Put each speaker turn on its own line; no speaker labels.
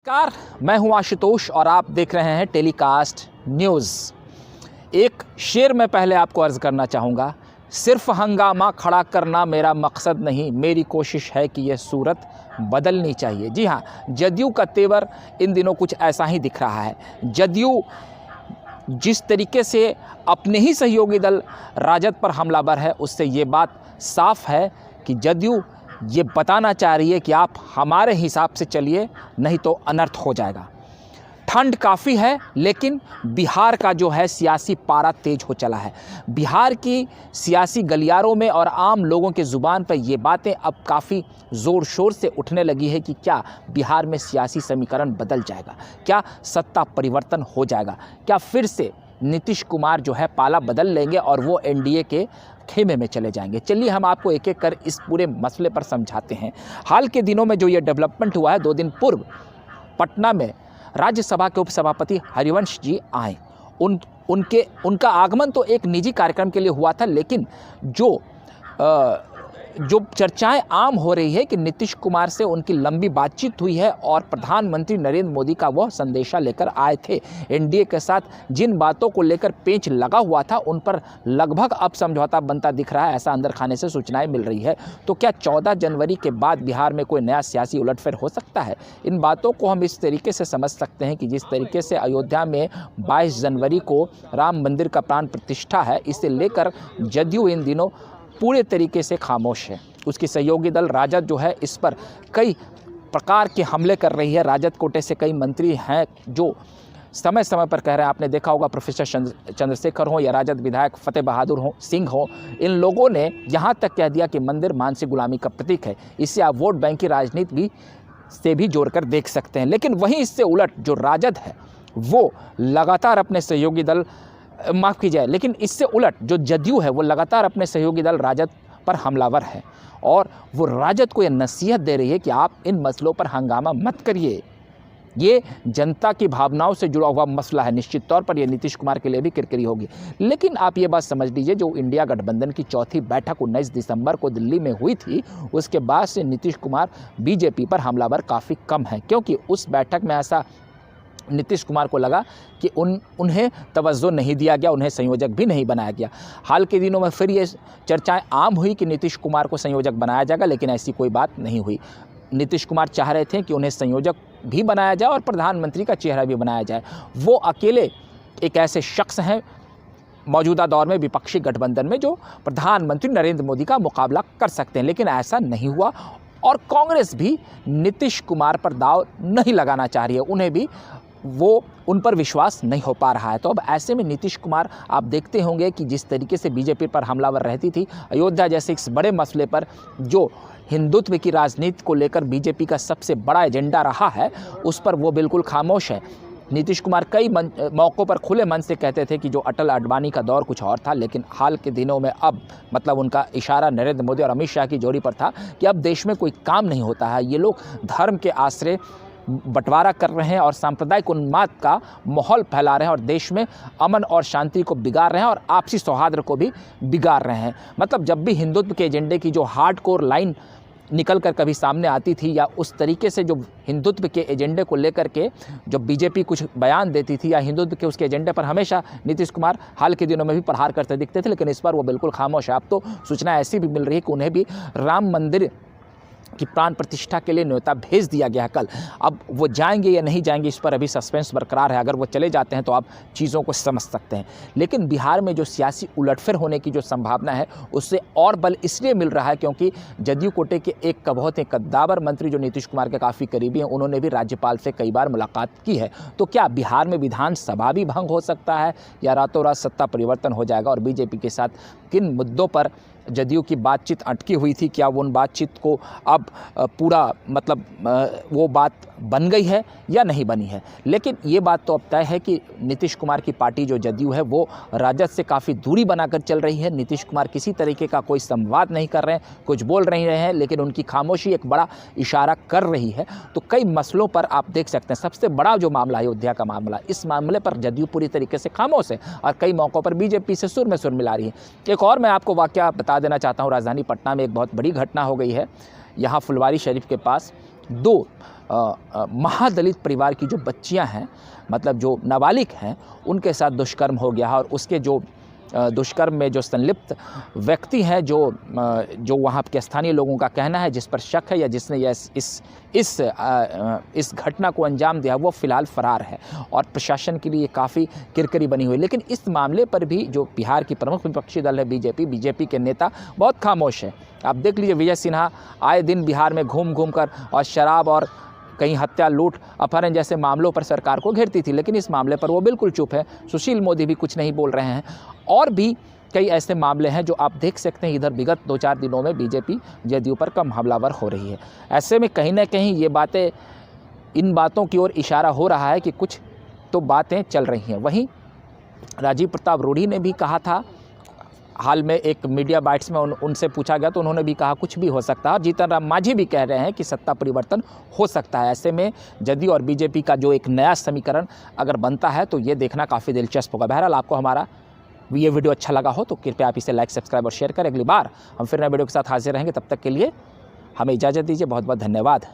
नमस्कार, मैं हूं आशुतोष और आप देख रहे हैं टेलीकास्ट न्यूज़। एक शेर मैं पहले आपको अर्ज़ करना चाहूँगा। सिर्फ हंगामा खड़ा करना मेरा मकसद नहीं, मेरी कोशिश है कि यह सूरत बदलनी चाहिए। जी हाँ, जदयू का तेवर इन दिनों कुछ ऐसा ही दिख रहा है। जदयू जिस तरीके से अपने ही सहयोगी दल राजद पर हमलावर है, उससे ये बात साफ है कि जदयू ये बताना चाह रही है कि आप हमारे हिसाब से चलिए, नहीं तो अनर्थ हो जाएगा। ठंड काफ़ी है, लेकिन बिहार का जो है सियासी पारा तेज हो चला है। बिहार की सियासी गलियारों में और आम लोगों के ज़ुबान पर ये बातें अब काफ़ी ज़ोर शोर से उठने लगी है कि क्या बिहार में सियासी समीकरण बदल जाएगा, क्या सत्ता परिवर्तन हो जाएगा, क्या फिर से नीतीश कुमार जो है पाला बदल लेंगे और वो एनडीए के खेमे में चले जाएंगे। चलिए हम आपको एक एक कर इस पूरे मसले पर समझाते हैं। हाल के दिनों में जो ये डेवलपमेंट हुआ है, 2 दिन पूर्व पटना में राज्यसभा के उपसभापति हरिवंश जी आए। उनका आगमन तो एक निजी कार्यक्रम के लिए हुआ था, लेकिन जो चर्चाएं आम हो रही है कि नीतीश कुमार से उनकी लंबी बातचीत हुई है और प्रधानमंत्री नरेंद्र मोदी का वह संदेशा लेकर आए थे। एनडीए के साथ जिन बातों को लेकर पेंच लगा हुआ था, उन पर लगभग अब समझौता बनता दिख रहा है, ऐसा अंदर खाने से सूचनाएं मिल रही है। तो क्या 14 जनवरी के बाद बिहार में कोई नया सियासी उलटफेर हो सकता है? इन बातों को हम इस तरीके से समझ सकते हैं कि जिस तरीके से अयोध्या में 22 जनवरी को राम मंदिर का प्राण प्रतिष्ठा है, इसे लेकर जदयू इन दिनों पूरे तरीके से खामोश है। उसकी सहयोगी दल राजद जो है इस पर कई प्रकार के हमले कर रही है। राजद कोटे से कई मंत्री हैं जो समय समय पर कह रहे हैं, आपने देखा होगा प्रोफेसर चंद्रशेखर हो या राजद विधायक फतेह बहादुर सिंह हो, इन लोगों ने यहाँ तक कह दिया कि मंदिर मानसिक गुलामी का प्रतीक है। इससे आप वोट बैंक की राजनीति भी से भी जोड़कर देख सकते हैं। लेकिन वहीं इससे उलट जो राजद है वो लगातार अपने सहयोगी दल माफ़ कीजिए, लेकिन इससे उलट जो जदयू है वो लगातार अपने सहयोगी दल राजद पर हमलावर है और वो राजद को यह नसीहत दे रही है कि आप इन मसलों पर हंगामा मत करिए। ये जनता की भावनाओं से जुड़ा हुआ मसला है। निश्चित तौर पर यह नीतीश कुमार के लिए भी किरकिरी होगी। लेकिन आप ये बात समझ लीजिए, जो इंडिया गठबंधन की चौथी बैठक 19 दिसंबर को दिल्ली में हुई थी, उसके बाद से नीतीश कुमार बीजेपी पर हमलावर काफ़ी कम है, क्योंकि उस बैठक में ऐसा नीतीश कुमार को लगा कि उन्हें तवज्जो नहीं दिया गया, उन्हें संयोजक भी नहीं बनाया गया। हाल के दिनों में फिर ये चर्चाएं आम हुई कि नीतीश कुमार को संयोजक बनाया जाएगा, लेकिन ऐसी कोई बात नहीं हुई। नीतीश कुमार चाह रहे थे कि उन्हें संयोजक भी बनाया जाए और प्रधानमंत्री का चेहरा भी बनाया जाए। वो अकेले एक ऐसे शख्स हैं मौजूदा दौर में विपक्षी गठबंधन में जो प्रधानमंत्री नरेंद्र मोदी का मुकाबला कर सकते हैं, लेकिन ऐसा नहीं हुआ और कांग्रेस भी नीतीश कुमार पर दाव नहीं लगाना चाह रही है। उन्हें भी उन पर विश्वास नहीं हो पा रहा है। तो अब ऐसे में नीतीश कुमार, आप देखते होंगे कि जिस तरीके से बीजेपी पर हमलावर रहती थी, अयोध्या जैसे इस बड़े मसले पर जो हिंदुत्व की राजनीति को लेकर बीजेपी का सबसे बड़ा एजेंडा रहा है, उस पर वो बिल्कुल खामोश है। नीतीश कुमार कई मौक़ों पर खुले मन से कहते थे कि जो अटल अडवाणी का दौर कुछ और था, लेकिन हाल के दिनों में अब मतलब उनका इशारा नरेंद्र मोदी और अमित शाह की जोड़ी पर था कि अब देश में कोई काम नहीं होता है। ये लोग धर्म के आश्रय बंटवारा कर रहे हैं और सांप्रदायिक उन्माद का माहौल फैला रहे हैं और देश में अमन और शांति को बिगाड़ रहे हैं और आपसी सौहार्द को भी बिगाड़ रहे हैं। मतलब जब भी हिंदुत्व के एजेंडे की जो हार्डकोर लाइन निकल कर कभी सामने आती थी, या उस तरीके से जो हिंदुत्व के एजेंडे को लेकर के जो बीजेपी कुछ बयान देती थी, या हिंदुत्व के उसके एजेंडे पर हमेशा नीतीश कुमार हाल के दिनों में भी प्रहार करते दिखते थे, लेकिन इस बार वो बिल्कुल खामोश है। अब तो सूचना ऐसी भी मिल रही है कि उन्हें भी राम मंदिर कि प्राण प्रतिष्ठा के लिए न्योता भेज दिया गया है कल। अब वो जाएंगे या नहीं जाएंगे, इस पर अभी सस्पेंस बरकरार है। अगर वो चले जाते हैं तो आप चीज़ों को समझ सकते हैं। लेकिन बिहार में जो सियासी उलटफेर होने की जो संभावना है, उससे और बल इसलिए मिल रहा है क्योंकि जदयू कोटे के एक बहुत ही कद्दावर मंत्री जो नीतीश कुमार के काफ़ी करीबी हैं, उन्होंने भी राज्यपाल से कई बार मुलाकात की है। तो क्या बिहार में विधानसभा भी भंग हो सकता है, या रातों रात सत्ता परिवर्तन हो जाएगा? और बीजेपी के साथ किन मुद्दों पर जदयू की बातचीत अटकी हुई थी, क्या वो उन बातचीत को अब पूरा मतलब वो बात बन गई है या नहीं बनी है? लेकिन ये बात तो अब तय है कि नीतीश कुमार की पार्टी जो जदयू है वो राजद से काफ़ी दूरी बनाकर चल रही है। नीतीश कुमार किसी तरीके का कोई संवाद नहीं कर रहे हैं, कुछ बोल नहीं रहे हैं, लेकिन उनकी खामोशी एक बड़ा इशारा कर रही है। तो कई मसलों पर आप देख सकते हैं। सबसे बड़ा जो मामला है अयोध्या का मामला, इस मामले पर जदयू पूरी तरीके से खामोश है और कई मौक़ों पर बीजेपी से सुर में सुर मिला रही है। एक और मैं आपको वाकया बता देना चाहता हूँ। राजधानी पटना में एक बहुत बड़ी घटना हो गई है। यहाँ फुलवारी शरीफ के पास 2 महादलित परिवार की जो बच्चियां हैं, मतलब जो नाबालिग हैं, उनके साथ दुष्कर्म हो गया है और उसके जो दुष्कर्म में जो संलिप्त व्यक्ति हैं, जो वहाँ के स्थानीय लोगों का कहना है, जिस पर शक है या जिसने इस घटना को अंजाम दिया, वो फ़िलहाल फ़रार है और प्रशासन के लिए काफ़ी किरकिरी बनी हुई। लेकिन इस मामले पर भी जो बिहार की प्रमुख विपक्षी दल है बीजेपी के नेता बहुत खामोश है। आप देख लीजिए, विजय सिन्हा आए दिन बिहार में घूम कर और शराब और कहीं हत्या, लूट, अपहरण जैसे मामलों पर सरकार को घेरती थी, लेकिन इस मामले पर वो बिल्कुल चुप है। सुशील मोदी भी कुछ नहीं बोल रहे हैं और भी कई ऐसे मामले हैं जो आप देख सकते हैं। इधर विगत 2-4 दिनों में बीजेपी जदयू पर कम हमलावर हो रही है। ऐसे में कहीं ना कहीं ये बातें, इन बातों की ओर इशारा हो रहा है कि कुछ तो बातें चल रही हैं। वहीं राजीव प्रताप रूढ़ी ने भी कहा था, हाल में एक मीडिया बाइट्स में उनसे पूछा गया तो उन्होंने भी कहा कुछ भी हो सकता है। जीतन राम मांझी भी कह रहे हैं कि सत्ता परिवर्तन हो सकता है। ऐसे में जदयू और बीजेपी का जो एक नया समीकरण अगर बनता है तो ये देखना काफ़ी दिलचस्प होगा। बहरहाल, आपको हमारा ये वीडियो अच्छा लगा हो तो कृपया आप इसे लाइक, सब्सक्राइब और शेयर करें। अगली बार हम फिर नए वीडियो के साथ हाजिर रहेंगे। तब तक के लिए हमें इजाज़त दीजिए। बहुत बहुत धन्यवाद।